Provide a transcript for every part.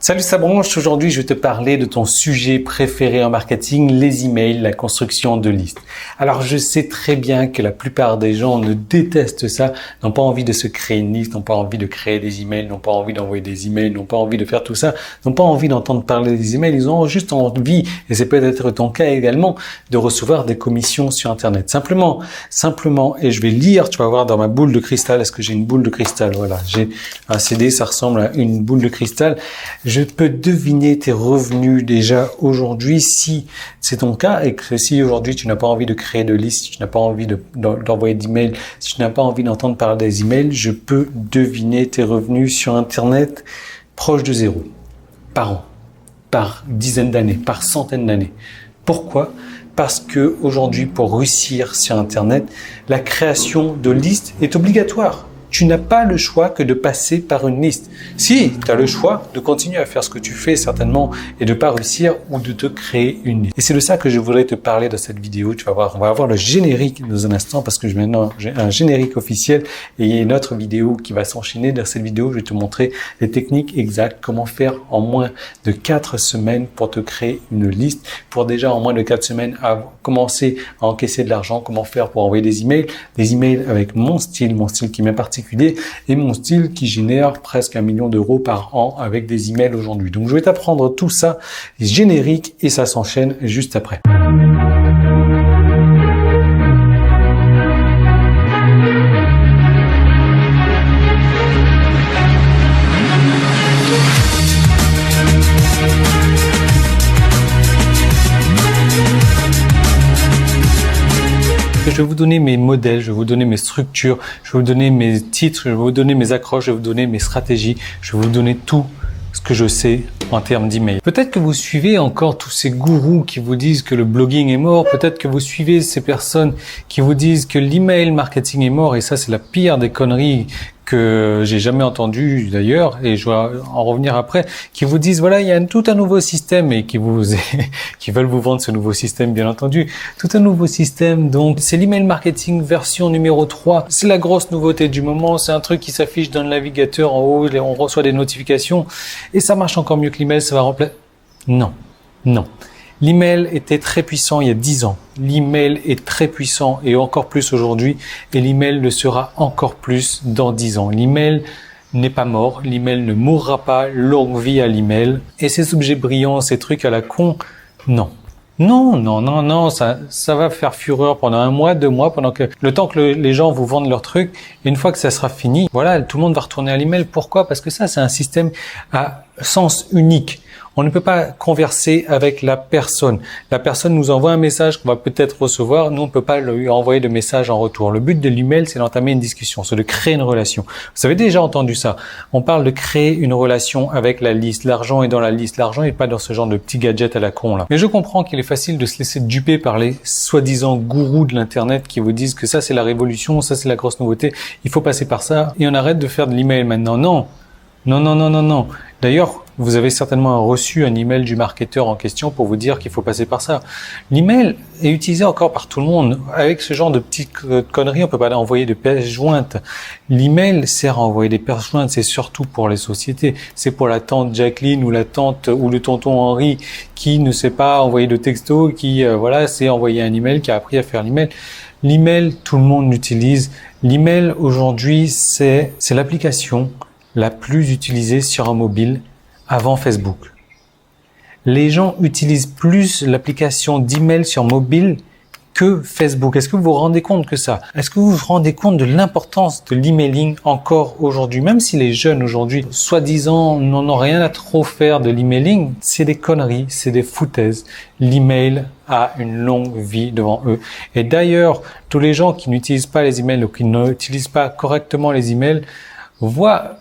Salut ça branche, aujourd'hui je vais te parler de ton sujet préféré en marketing, les emails, la construction de listes. Alors je sais très bien que la plupart des gens ne détestent ça, n'ont pas envie de se créer une liste, n'ont pas envie de créer des emails, n'ont pas envie d'envoyer des emails, n'ont pas envie de faire tout ça, n'ont pas envie d'entendre parler des emails, ils ont juste envie, et c'est peut-être ton cas également, de recevoir des commissions sur Internet. Simplement, et je vais lire, tu vas voir dans ma boule de cristal, est-ce que j'ai une boule de cristal? Voilà, j'ai un CD, ça ressemble à une boule de cristal. Je peux deviner tes revenus déjà aujourd'hui si c'est ton cas et que si aujourd'hui tu n'as pas envie de créer de liste, si tu n'as pas envie d'envoyer d'emails, si tu n'as pas envie d'entendre parler des emails, je peux deviner tes revenus sur Internet proche de zéro par an, par dizaines d'années, par centaines d'années. Pourquoi ? Parce que aujourd'hui, pour réussir sur Internet, la création de listes est obligatoire. Tu n'as pas le choix que de passer par une liste. Si, tu as le choix de continuer à faire ce que tu fais certainement et de pas réussir ou de te créer une liste. Et c'est de ça que je voudrais te parler dans cette vidéo. Tu vas voir, on va avoir le générique dans un instant parce que maintenant j'ai un générique officiel et il y a une autre vidéo qui va s'enchaîner. Dans cette vidéo, je vais te montrer les techniques exactes, comment faire en moins de 4 semaines pour te créer une liste, pour déjà en moins de 4 semaines commencer à encaisser de l'argent, comment faire pour envoyer des emails avec mon style qui m'est particulier et mon style qui génère presque 1 million d'euros par an avec des emails aujourd'hui. Donc je vais t'apprendre tout ça, générique, et ça s'enchaîne juste après. Je vais vous donner mes modèles, je vais vous donner mes structures, je vais vous donner mes titres, je vais vous donner mes accroches, je vais vous donner mes stratégies, je vais vous donner tout ce que je sais en termes d'email. Peut-être que vous suivez encore tous ces gourous qui vous disent que le blogging est mort, peut-être que vous suivez ces personnes qui vous disent que l'email marketing est mort, et ça c'est la pire des conneries que j'ai jamais entendu d'ailleurs, et je vais en revenir après, qui vous disent voilà, il y a tout un nouveau système, et qui veulent vous vendre ce nouveau système, bien entendu, tout un nouveau système. Donc c'est l'email marketing version numéro 3, c'est la grosse nouveauté du moment, c'est un truc qui s'affiche dans le navigateur en haut, on reçoit des notifications et ça marche encore mieux que l'email, ça va remplacer. Non. L'email était très puissant il y a 10 ans. L'email est très puissant et encore plus aujourd'hui, et l'email le sera encore plus dans 10 ans. L'email n'est pas mort, l'email ne mourra pas, longue vie à l'email. Et ces objets brillants, ces trucs à la con, non, ça va faire fureur pendant 1 mois, 2 mois, pendant que le temps que les gens vous vendent leurs trucs, et une fois que ça sera fini, voilà, tout le monde va retourner à l'email. Pourquoi ? Parce que ça, c'est un système à sens unique. On ne peut pas converser avec la personne. La personne nous envoie un message qu'on va peut-être recevoir. Nous, on ne peut pas lui envoyer de message en retour. Le but de l'email, c'est d'entamer une discussion, c'est de créer une relation. Vous avez déjà entendu ça. On parle de créer une relation avec la liste. L'argent est dans la liste. L'argent n'est pas dans ce genre de petits gadgets à la con, là. Mais je comprends qu'il est facile de se laisser duper par les soi-disant gourous de l'Internet qui vous disent que ça, c'est la révolution, ça, c'est la grosse nouveauté. Il faut passer par ça et on arrête de faire de l'email maintenant. Non. D'ailleurs, vous avez certainement reçu un email du marketeur en question pour vous dire qu'il faut passer par ça. L'email est utilisé encore par tout le monde. Avec ce genre de petites conneries, on peut pas envoyer de pièces jointes. L'email sert à envoyer des pièces jointes, c'est surtout pour les sociétés. C'est pour la tante Jacqueline ou la tante ou le tonton Henri qui ne sait pas envoyer de texto, qui c'est envoyer un email, qui a appris à faire l'email. L'email, tout le monde l'utilise. L'email aujourd'hui, c'est l'application la plus utilisée sur un mobile avant Facebook. Les gens utilisent plus l'application d'email sur mobile que Facebook. Est-ce que vous vous rendez compte que ça? Est-ce que vous vous rendez compte de l'importance de l'emailing encore aujourd'hui? Même si les jeunes aujourd'hui, soi-disant, n'en ont rien à trop faire de l'emailing, c'est des conneries, c'est des foutaises. L'email a une longue vie devant eux. Et d'ailleurs, tous les gens qui n'utilisent pas les emails ou qui n'utilisent pas correctement les emails voient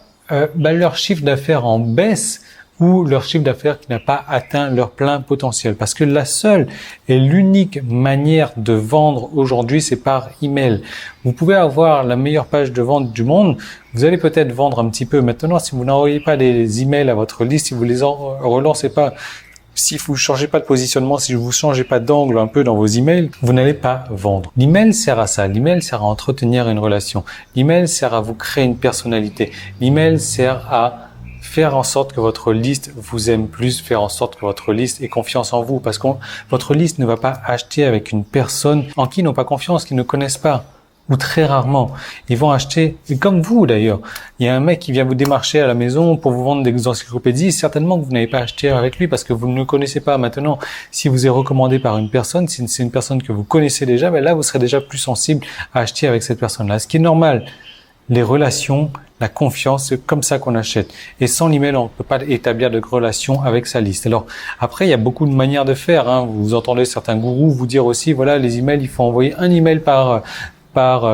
leur chiffre d'affaires en baisse ou leur chiffre d'affaires qui n'a pas atteint leur plein potentiel. Parce que la seule et l'unique manière de vendre aujourd'hui, c'est par email. Vous pouvez avoir la meilleure page de vente du monde, vous allez peut-être vendre un petit peu. Maintenant, si vous n'envoyez pas des emails à votre liste, si vous les relancez pas, si vous changez pas de positionnement, si vous changez pas d'angle un peu dans vos emails, vous n'allez pas vendre. L'email sert à ça. L'email sert à entretenir une relation. L'email sert à vous créer une personnalité. L'email sert à faire en sorte que votre liste vous aime plus, faire en sorte que votre liste ait confiance en vous, parce que votre liste ne va pas acheter avec une personne en qui ils n'ont pas confiance, qu'ils ne connaissent pas, ou très rarement. Ils vont acheter, et comme vous d'ailleurs, il y a un mec qui vient vous démarcher à la maison pour vous vendre des encyclopédies, certainement que vous n'avez pas acheté avec lui parce que vous ne le connaissez pas. Maintenant, si vous est recommandé par une personne, si c'est une personne que vous connaissez déjà, ben là vous serez déjà plus sensible à acheter avec cette personne-là, ce qui est normal. Les relations, la confiance, c'est comme ça qu'on achète. Et sans l'email, on ne peut pas établir de relation avec sa liste. Alors, après, il y a beaucoup de manières de faire, hein. Vous entendez certains gourous vous dire aussi, voilà, les emails, il faut envoyer un email par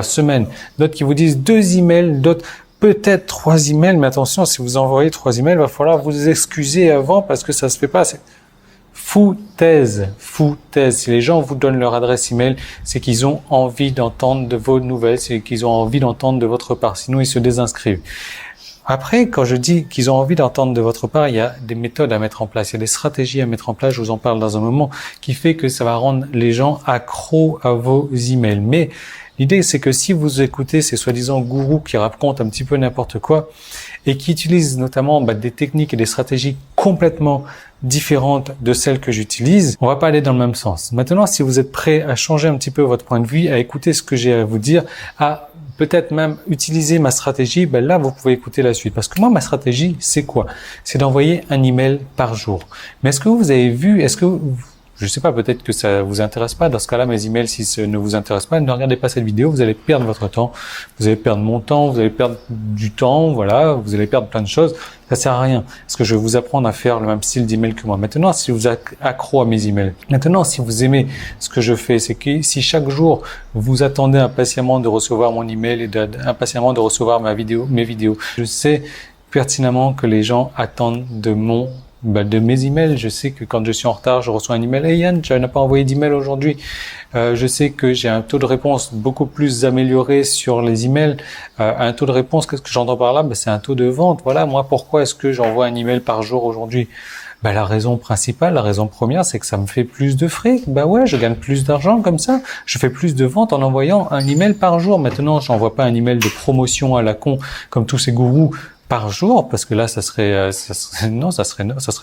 semaine. D'autres qui vous disent 2 emails, d'autres peut-être 3 emails. Mais attention, si vous envoyez 3 emails, il va falloir vous excuser avant parce que ça se fait pas. C'est foutaise. Si les gens vous donnent leur adresse email, c'est qu'ils ont envie d'entendre de vos nouvelles, c'est qu'ils ont envie d'entendre de votre part. Sinon, ils se désinscrivent. Après, quand je dis qu'ils ont envie d'entendre de votre part, il y a des méthodes à mettre en place, il y a des stratégies à mettre en place, je vous en parle dans un moment, qui fait que ça va rendre les gens accros à vos emails. Mais l'idée, c'est que si vous écoutez ces soi-disant gourous qui racontent un petit peu n'importe quoi et qui utilisent notamment des techniques et des stratégies complètement différentes de celles que j'utilise, on va pas aller dans le même sens. Maintenant, si vous êtes prêt à changer un petit peu votre point de vue, à écouter ce que j'ai à vous dire, à peut-être même utiliser ma stratégie, là, vous pouvez écouter la suite. Parce que moi, ma stratégie, c'est quoi? C'est d'envoyer un email par jour. Mais est-ce que vous avez vu, je sais pas, peut-être que ça vous intéresse pas. Dans ce cas-là, mes emails, si ça ne vous intéresse pas, ne regardez pas cette vidéo. Vous allez perdre votre temps. Vous allez perdre mon temps. Vous allez perdre du temps. Voilà. Vous allez perdre plein de choses. Ça sert à rien. Parce que je vais vous apprendre à faire le même style d'email que moi. Maintenant, si vous êtes accro à mes emails. Maintenant, si vous aimez ce que je fais, c'est que si chaque jour vous attendez impatiemment de recevoir mon email et impatiemment de recevoir mes vidéos, je sais pertinemment que les gens attendent de mes emails. Je sais que quand je suis en retard, je reçois un email. Hey Yann, tu n'as pas envoyé d'email aujourd'hui. Je sais que j'ai un taux de réponse beaucoup plus amélioré sur les emails. Un taux de réponse, qu'est-ce que j'entends par là? C'est un taux de vente. Voilà, moi, pourquoi est-ce que j'envoie un email par jour aujourd'hui? La raison principale, la raison première, c'est que ça me fait plus de frais. Ouais, je gagne plus d'argent comme ça. Je fais plus de ventes en envoyant un email par jour. Maintenant, j'envoie pas un email de promotion à la con comme tous ces gourous par jour, parce que là, ça serait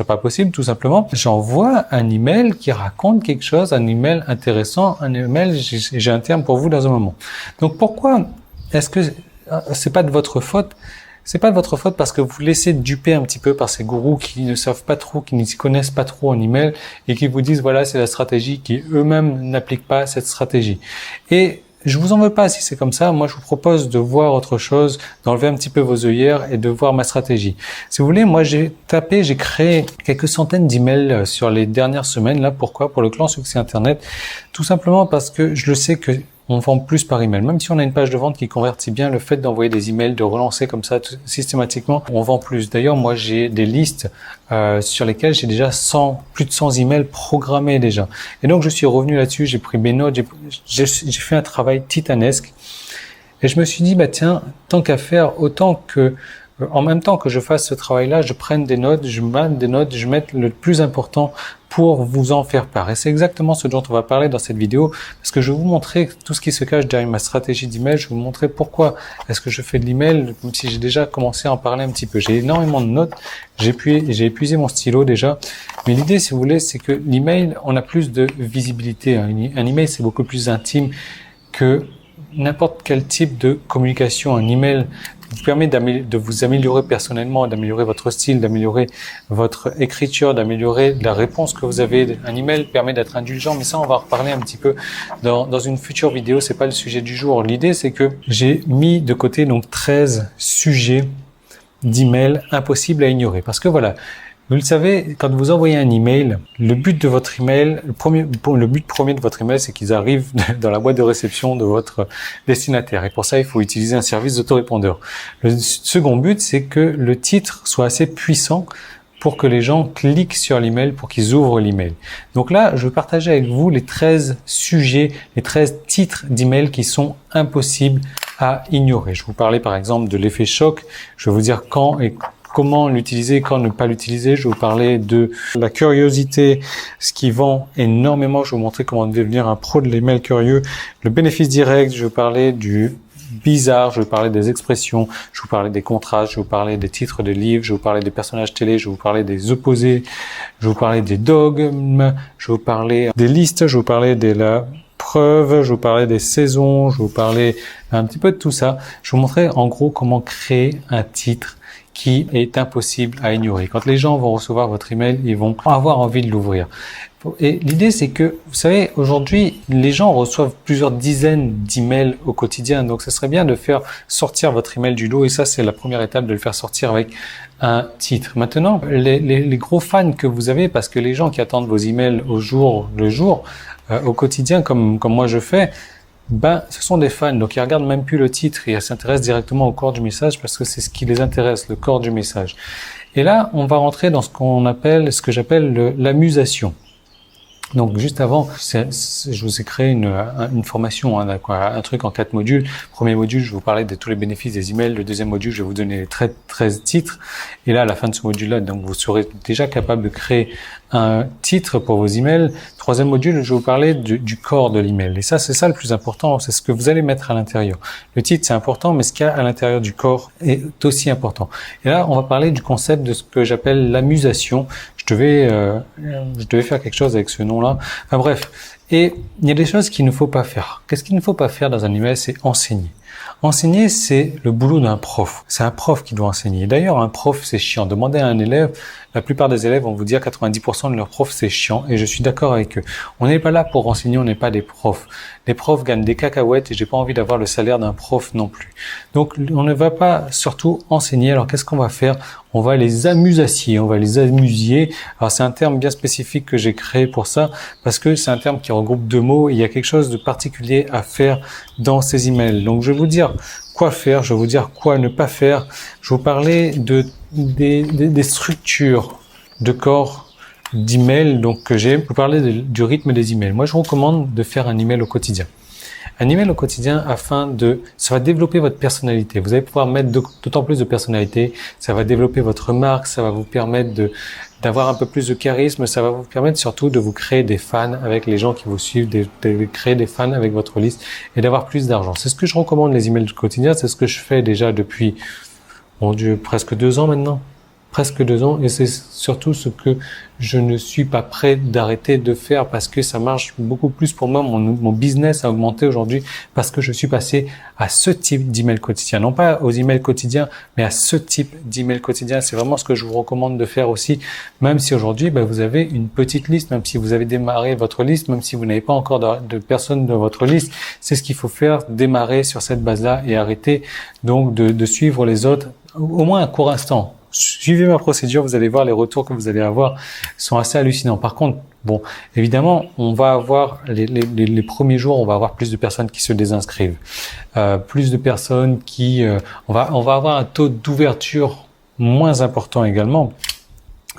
pas possible, tout simplement. J'envoie un email qui raconte quelque chose, un email intéressant, un email, j'ai un terme pour vous dans un moment. Donc, pourquoi est-ce que c'est pas de votre faute? C'est pas de votre faute parce que vous laissez duper un petit peu par ces gourous qui ne savent pas trop, qui ne s'y connaissent pas trop en email et qui vous disent, voilà, c'est la stratégie, qui eux-mêmes n'appliquent pas cette stratégie. Et je vous en veux pas si c'est comme ça. Moi, je vous propose de voir autre chose, d'enlever un petit peu vos œillères et de voir ma stratégie. Si vous voulez, moi, j'ai créé quelques centaines d'emails sur les dernières semaines. Là, pourquoi? Pour le clan Succès Internet. Tout simplement parce que je le sais que on vend plus par email. Même si on a une page de vente qui convertit bien, le fait d'envoyer des emails, de relancer comme ça systématiquement, on vend plus. D'ailleurs, moi, j'ai des listes sur lesquelles j'ai déjà plus de 100 emails programmés déjà. Et donc, je suis revenu là-dessus, j'ai pris mes notes, j'ai fait un travail titanesque. Et je me suis dit, tiens, tant qu'à faire, autant que en même temps que je fasse ce travail-là, je prenne des notes, je mette le plus important pour vous en faire part. Et c'est exactement ce dont on va parler dans cette vidéo, parce que je vais vous montrer tout ce qui se cache derrière ma stratégie d'email. Je vais vous montrer pourquoi est-ce que je fais de l'email, même si j'ai déjà commencé à en parler un petit peu. J'ai énormément de notes, j'ai épuisé mon stylo déjà. Mais l'idée, si vous voulez, c'est que l'email, on a plus de visibilité. Un email, c'est beaucoup plus intime que n'importe quel type de communication. Un email vous permet de vous améliorer personnellement, d'améliorer votre style, d'améliorer votre écriture, d'améliorer la réponse que vous avez. Un email permet d'être indulgent, mais ça, on va en reparler un petit peu dans une future vidéo. C'est pas le sujet du jour. L'idée, c'est que j'ai mis de côté donc 13 sujets d'email impossibles à ignorer. Parce que voilà, vous le savez, quand vous envoyez un email, le but de votre email, le but premier de votre email, c'est qu'ils arrivent dans la boîte de réception de votre destinataire. Et pour ça, il faut utiliser un service d'autorépondeur. Le second but, c'est que le titre soit assez puissant pour que les gens cliquent sur l'email, pour qu'ils ouvrent l'email. Donc là, je vais partager avec vous les 13 sujets, les 13 titres d'email qui sont impossibles à ignorer. Je vous parlais par exemple de l'effet choc. Je vais vous dire quand et comment l'utiliser, quand ne pas l'utiliser. Je vais vous parler de la curiosité, ce qui vend énormément. Je vais vous montrer comment devenir un pro de l'email curieux. Le bénéfice direct, je vais vous parler bizarres, je vais vous parler des expressions, je vais vous parler des contrastes, je vais vous parler des titres de livres, je vais vous parler des personnages télé, je vais vous parler des opposés, je vais vous parler des dogmes, je vais vous parler des listes, je vais vous parler de la preuve, je vais vous parler des saisons, je vais vous parler un petit peu de tout ça. Je vais vous montrer en gros comment créer un titre qui est impossible à ignorer. Quand les gens vont recevoir votre email, ils vont avoir envie de l'ouvrir. Et l'idée, c'est que, vous savez, aujourd'hui, les gens reçoivent plusieurs dizaines d'emails au quotidien. Donc, ce serait bien de faire sortir votre email du lot. Et ça, c'est la première étape, de le faire sortir avec un titre. Maintenant, les gros fans que vous avez, parce que les gens qui attendent vos emails au jour le jour, au quotidien, comme moi je fais, ce sont des fans, donc ils regardent même plus le titre, ils s'intéressent directement au corps du message parce que c'est ce qui les intéresse, le corps du message. Et là, on va rentrer dans ce que j'appelle l'amusation. Donc juste avant, je vous ai créé une formation, un truc en 4 modules. Premier module, je vais vous parler de tous les bénéfices des emails. Le deuxième module, je vais vous donner les 13 titres. Et là, à la fin de ce module-là, donc vous serez déjà capable de créer un titre pour vos emails. Troisième module, je vais vous parler du corps de l'email. Et ça, c'est ça le plus important, c'est ce que vous allez mettre à l'intérieur. Le titre, c'est important, mais ce qu'il y a à l'intérieur du corps est aussi important. Et là, on va parler du concept de ce que j'appelle l'amusation. Je devais faire quelque chose avec ce nom-là. Enfin bref. Et il y a des choses qu'il ne faut pas faire. Qu'est-ce qu'il ne faut pas faire dans un email? C'est enseigner. Enseigner, c'est le boulot d'un prof. C'est un prof qui doit enseigner. D'ailleurs, un prof, c'est chiant. Demandez à un élève, la plupart des élèves vont vous dire 90% de leurs profs, c'est chiant. Et je suis d'accord avec eux. On n'est pas là pour enseigner, on n'est pas des profs. Les profs gagnent des cacahuètes et j'ai pas envie d'avoir le salaire d'un prof non plus. Donc, on ne va pas surtout enseigner. Alors, qu'est-ce qu'on va faire? On va les amusacier, on va les amusier. Alors, c'est un terme bien spécifique que j'ai créé pour ça parce que c'est un terme qui regroupe 2 mots et il y a quelque chose de particulier à faire dans ces emails. Donc, je vais vous dire quoi faire, je vais vous dire quoi ne pas faire. Je vais vous parler des structures de corps d'email que j'ai. Je vais vous parler du rythme des emails. Moi, je vous recommande de faire un email au quotidien. Un email au quotidien ça va développer votre personnalité. Vous allez pouvoir mettre d'autant plus de personnalité. Ça va développer votre marque. Ça va vous permettre d'avoir un peu plus de charisme. Ça va vous permettre surtout de vous créer des fans avec les gens qui vous suivent, de créer des fans avec votre liste et d'avoir plus d'argent. C'est ce que je recommande, les emails du quotidien. C'est ce que je fais déjà depuis, mon Dieu, presque 2 ans maintenant. Presque 2 ans, et c'est surtout ce que je ne suis pas prêt d'arrêter de faire parce que ça marche beaucoup plus pour moi. Mon business a augmenté aujourd'hui parce que je suis passé à ce type d'email quotidien. Non pas aux emails quotidiens, mais à ce type d'email quotidien. C'est vraiment ce que je vous recommande de faire aussi, même si aujourd'hui, vous avez une petite liste, même si vous avez démarré votre liste, même si vous n'avez pas encore de personnes dans votre liste. C'est ce qu'il faut faire, démarrer sur cette base-là et arrêter donc de suivre les autres, au moins un court instant. Suivez ma procédure, vous allez voir les retours que vous allez avoir sont assez hallucinants. Par contre, évidemment, on va avoir les premiers jours, on va avoir plus de personnes qui se désinscrivent, plus de personnes on va avoir un taux d'ouverture moins important également.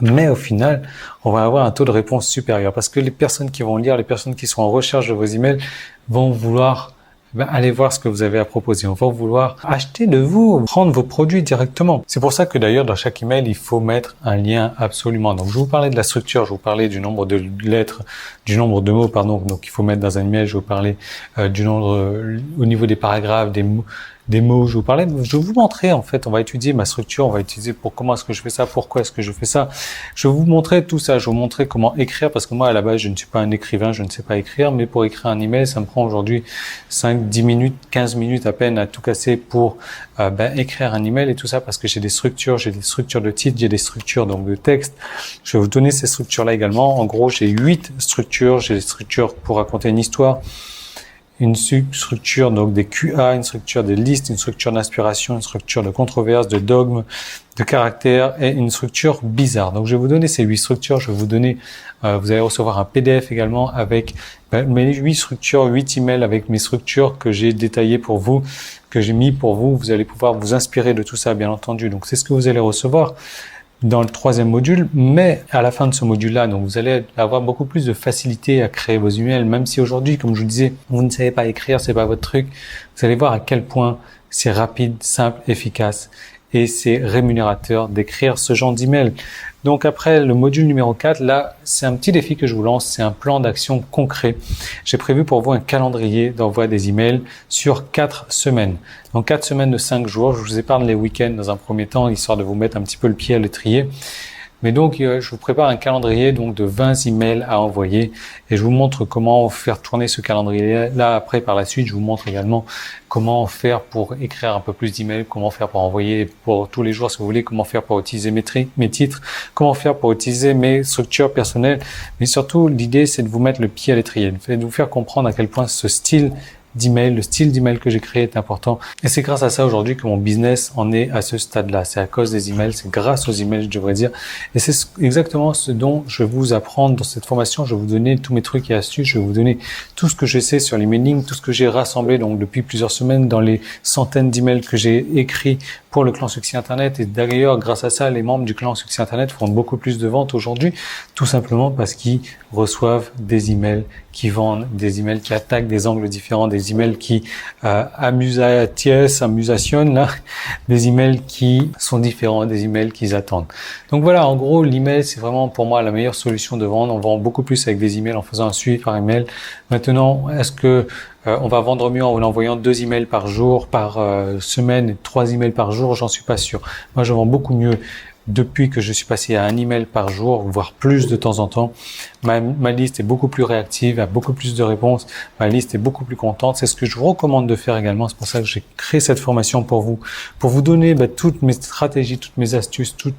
Mais au final, on va avoir un taux de réponse supérieur parce que les personnes qui vont lire, les personnes qui sont en recherche de vos emails vont vouloir allez voir ce que vous avez à proposer. On va vouloir acheter de vous, prendre vos produits directement. C'est pour ça que d'ailleurs, dans chaque email, il faut mettre un lien absolument. Donc, je vous parlais de la structure, je vous parlais du nombre de lettres, du nombre de mots, pardon. Donc, il faut mettre dans un email, je vous parlais du nombre, au niveau des paragraphes, des mots, je vais vous montrer, en fait, on va étudier ma structure, on va étudier comment est-ce que je fais ça, pourquoi est-ce que je fais ça. Je vais vous montrer tout ça, je vais vous montrer comment écrire, parce que moi, à la base, je ne suis pas un écrivain, je ne sais pas écrire, mais pour écrire un email, ça me prend aujourd'hui 5, 10 minutes, 15 minutes à peine à tout casser pour écrire un email et tout ça, parce que j'ai des structures de titre, j'ai des structures donc de texte. Je vais vous donner ces structures-là également. En gros, j'ai 8 structures, j'ai des structures pour raconter une histoire, une structure donc des QA, une structure des listes, une structure d'inspiration, une structure de controverse, de dogme, de caractère et une structure bizarre. Donc je vais vous donner ces 8 structures, je vais vous donner, vous allez recevoir un PDF également avec mes 8 structures, 8 emails avec mes structures que j'ai détaillées pour vous, que j'ai mis pour vous. Vous allez pouvoir vous inspirer de tout ça, bien entendu. Donc c'est ce que vous allez recevoir dans le 3e module, mais à la fin de ce module-là, donc vous allez avoir beaucoup plus de facilité à créer vos emails, même si aujourd'hui, comme je vous disais, vous ne savez pas écrire, c'est pas votre truc. Vous allez voir à quel point c'est rapide, simple, efficace et c'est rémunérateur d'écrire ce genre d'email. Donc après le module numéro 4, là, c'est un petit défi que je vous lance, c'est un plan d'action concret. J'ai prévu pour vous un calendrier d'envoi des emails sur 4 semaines. Donc 4 semaines de 5 jours, je vous épargne les week-ends dans un premier temps, histoire de vous mettre un petit peu le pied à l'étrier. Mais donc, je vous prépare un calendrier donc de 20 emails à envoyer et je vous montre comment faire tourner ce calendrier. Là, après, par la suite, je vous montre également comment faire pour écrire un peu plus d'emails, comment faire pour envoyer pour tous les jours si vous voulez, comment faire pour utiliser mes titres, comment faire pour utiliser mes structures personnelles. Mais surtout, l'idée, c'est de vous mettre le pied à l'étrier, de vous faire comprendre à quel point ce style d'email, le style d'email que j'ai créé est important. Et c'est grâce à ça aujourd'hui que mon business en est à ce stade-là. C'est à cause des emails, c'est grâce aux emails, je devrais dire. Et c'est exactement ce dont je vais vous apprendre dans cette formation. Je vais vous donner tous mes trucs et astuces. Je vais vous donner tout ce que je sais sur l'emailing, tout ce que j'ai rassemblé donc depuis plusieurs semaines dans les centaines d'emails que j'ai écrits pour le clan Succès Internet. Et d'ailleurs, grâce à ça, les membres du clan Succès Internet font beaucoup plus de ventes aujourd'hui, tout simplement parce qu'ils reçoivent des emails qui vendent, des emails qui attaquent des angles différents, des emails qui amusationnent, là, des emails qui sont différents, des emails qu'ils attendent. Donc voilà, en gros, l'email, c'est vraiment pour moi la meilleure solution de vente. On vend beaucoup plus avec des emails en faisant un suivi par email. Maintenant, est-ce que on va vendre mieux en envoyant 2 emails par jour, par semaine, et 3 emails par jour? J'en suis pas sûr. Moi, je vends beaucoup mieux depuis que je suis passé à un email par jour, voire plus de temps en temps. Ma liste est beaucoup plus réactive, a beaucoup plus de réponses. Ma liste est beaucoup plus contente. C'est ce que je vous recommande de faire également. C'est pour ça que j'ai créé cette formation pour vous donner toutes mes stratégies, toutes mes astuces, tout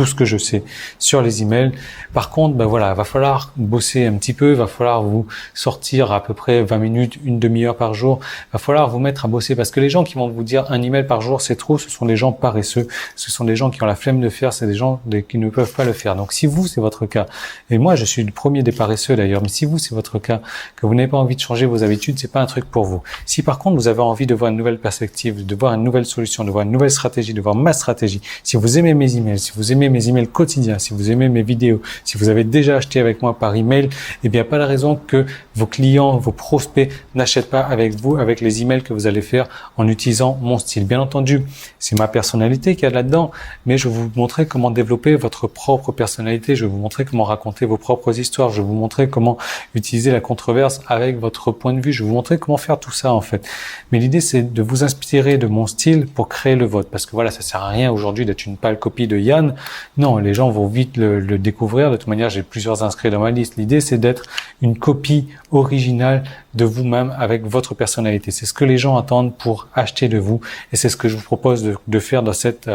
ce que je sais sur les emails. Par contre, voilà, va falloir bosser un petit peu, va falloir vous sortir à peu près 20 minutes, une demi-heure par jour. Va falloir vous mettre à bosser parce que les gens qui vont vous dire un email par jour, c'est trop, ce sont des gens paresseux. Ce sont des gens qui ont la flemme de faire, c'est des gens qui ne peuvent pas le faire. Donc, si vous, c'est votre cas, et moi, je suis le premier des paresseux d'ailleurs, mais si vous, c'est votre cas, que vous n'avez pas envie de changer vos habitudes, c'est pas un truc pour vous. Si par contre, vous avez envie de voir une nouvelle perspective, de voir une nouvelle solution, de voir une nouvelle stratégie, de voir ma stratégie, si vous aimez mes emails, si vous aimez mes emails quotidiens, si vous aimez mes vidéos, si vous avez déjà acheté avec moi par email, eh bien, pas de raison que vos clients, vos prospects n'achètent pas avec vous, avec les emails que vous allez faire en utilisant mon style. Bien entendu, c'est ma personnalité qu'il y a là-dedans, mais je vais vous montrer comment développer votre propre personnalité. Je vais vous montrer comment raconter vos propres histoires. Je vais vous montrer comment utiliser la controverse avec votre point de vue. Je vais vous montrer comment faire tout ça, en fait. Mais l'idée, c'est de vous inspirer de mon style pour créer le vôtre. Parce que voilà, ça sert à rien aujourd'hui d'être une pâle copie de Yann. Non, les gens vont vite le découvrir. De toute manière, j'ai plusieurs inscrits dans ma liste. L'idée, c'est d'être une copie originale de vous-même avec votre personnalité. C'est ce que les gens attendent pour acheter de vous. Et c'est ce que je vous propose de faire dans cette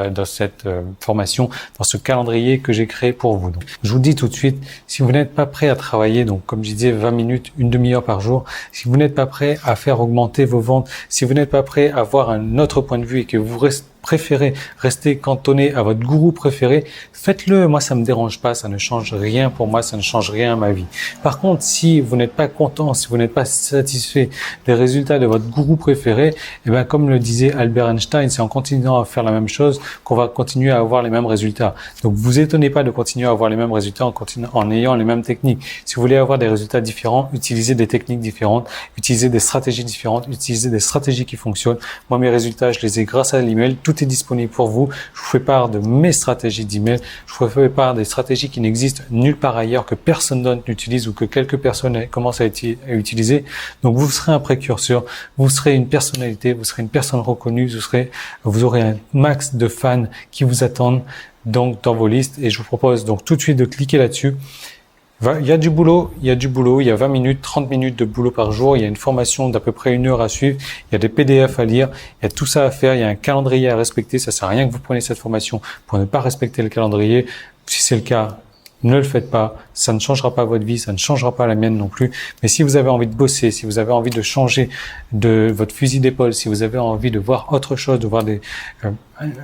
formation, dans ce calendrier que j'ai créé pour vous. Donc, je vous dis tout de suite, si vous n'êtes pas prêt à travailler, donc comme je disais, 20 minutes, une demi-heure par jour, si vous n'êtes pas prêt à faire augmenter vos ventes, si vous n'êtes pas prêt à avoir un autre point de vue et que vous préférez rester cantonné à votre gourou préféré, faites-le. Moi, ça me dérange pas, ça ne change rien pour moi, ça ne change rien à ma vie. Par contre, si vous n'êtes pas content, si vous n'êtes pas satisfait des résultats de votre gourou préféré, eh bien, comme le disait Albert Einstein, c'est en continuant à faire la même chose qu'on va continuer à avoir les mêmes résultats. Donc, vous étonnez pas de continuer à avoir les mêmes résultats en ayant les mêmes techniques. Si vous voulez avoir des résultats différents, utilisez des techniques différentes, utilisez des stratégies différentes, utilisez des stratégies qui fonctionnent. Moi, mes résultats, je les ai grâce à l'email. Tout est disponible pour vous. Je vous fais part de mes stratégies d'email. Je vous fais part des stratégies qui n'existent nulle part ailleurs, que personne d'autre n'utilise ou que quelques personnes commencent à utiliser. Donc, vous serez un précurseur. Vous serez une personnalité. Vous serez une personne reconnue. Vous aurez un max de fans qui vous attendent donc dans vos listes. Et je vous propose donc tout de suite de cliquer là-dessus. Il y a du boulot, il y a 20 minutes, 30 minutes de boulot par jour, il y a une formation d'à peu près 1 heure à suivre, il y a des PDF à lire, il y a tout ça à faire, il y a un calendrier à respecter. Ça sert à rien que vous preniez cette formation pour ne pas respecter le calendrier. Si c'est le cas, ne le faites pas, ça ne changera pas votre vie, ça ne changera pas la mienne non plus. Mais si vous avez envie de bosser, si vous avez envie de changer de votre fusil d'épaule, si vous avez envie de voir autre chose, de voir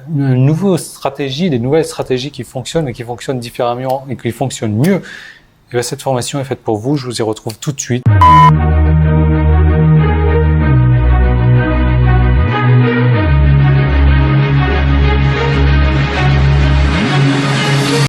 une nouvelle stratégie, des nouvelles stratégies qui fonctionnent et qui fonctionnent différemment et qui fonctionnent mieux, et bien cette formation est faite pour vous. Je vous y retrouve tout de suite.